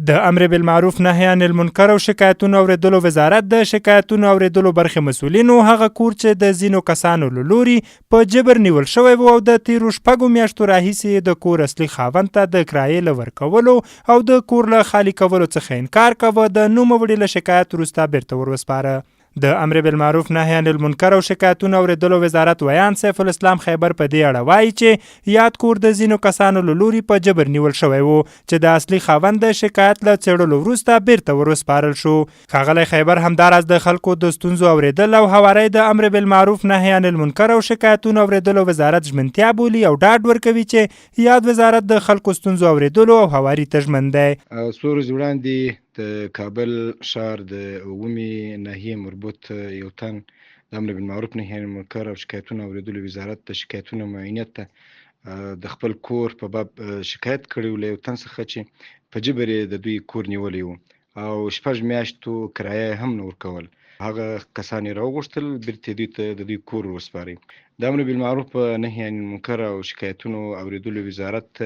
د امر بالمعروف نهي عن المنکر او شکایتونو اوریدلو وزارت د شکایتونو اوریدلو برخې مسؤلینو هغه کور چې د ځینو کسانو له لوري په جبر نیول شوی و او د تیرو 6 میاشتو راهیسې د کور اصلي خاوند ته د کرایې له ورکولو او د کور له خالي کولو څخه انکار کوه د نوموړي له شکایت وروسته بېرته ور وسپاره. د امر بالمعروف نهي عن المنکر او شکایتونو اوریدلو وزارت ویان سیف الاسلام خیبر په دې اړه وایي چې یاد کور د ځینو کسانو له لوري په جبر نیول شوی و چې د اصلي خاوند د شکایت له څېړلو وروسته بېرته ور وسپارل شو. ښاغلی خیبر همداراز د خلکو د ستونزو اوریدل او هواری د امر بالمعروف نهي عن المنکر او شکایتونو اوریدلو وزارت ژمنتیا بولي او ډاډ ورکوي چې یاد وزارت د خلکو ستونزو اوریدلو او هواري ته ژمن دی. څو ورځې وړاندې د کابل ښار د اوومې ناحیې مربوط یو تن د امر بالمعروف نهي عن المنکر او شکایتونو اوریدلو وزارت د شکایتونو معاینت ته د خپل کور په باب شکایت کړی و له یو تن څخه چې په جبر یې د دوی کور نیولی و او 6 میاشتو کرایه هم نه ورکول. هغه کسان یې راوغوښتل بېرته دوی ته د دوی کور وسپارئ. د امر بالمعروف نهي عن المنکر او شکایتونو اوریدلو وزارت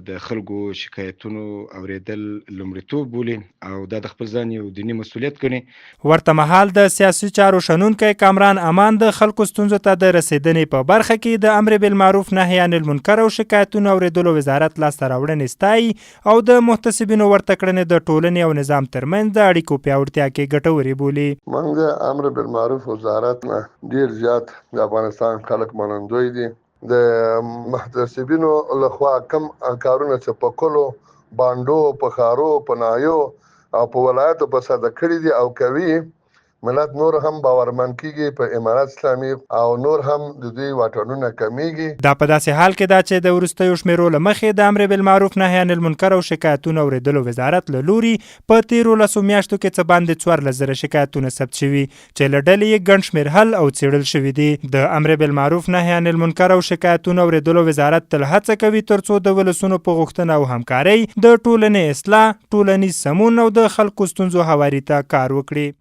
د خلکو شکایتونو اوریدل لومړیتوب بولي او دا د خپل ځان یو دیني مسؤلیت ګڼي. ورته مهال د سیاسي چارو شنونکی کامران امان د خلکو ستونزو ته د رسیدنې په برخه کې د امر بالمعروف نهي عن المنکر او شکایتونو اوریدلو وزارت لاسته راوړنې ستایي او د محتسبینو ورته کړنې د ټولنې او نظام ترمنځ د اړیکو پیاوړتیا کې ګټورې بولي. موږ د امر بالمعروف وزارت نه ډیر زیات د افغانستان خلک منندوی دي. د محتسبینو لخوا کم کارونه چې په کلو بانډو په ښارو په نایو او په ولایتو په ساده کړي دي او کوي ملت نور هم باورمن کیږي په امارت اسلامي او نور هم د دوی واټنونه کمیږي. دا په داسې حال کې دا چې د وروستیو شمیرو له مخې د امر بالمعروف نهي عن المنکر او شکایتونو اوریدلو وزارت له لوري په 13 میاشتو کې څه باندې 14,000 شکایتونه ثبت شوي چې له ډلې یې ګڼ شمېر حل او څېړل شوي دي. د امر بالمعروف نهي عن المنکر او شکایتونو اوریدلو وزارت تل هڅه کوي ترڅو د ولسونو په غوښتنه او همکارۍ د ټولنې اصلاح، ټولنیز سمون او د خلکو ستونزو هواري ته کار وکړي.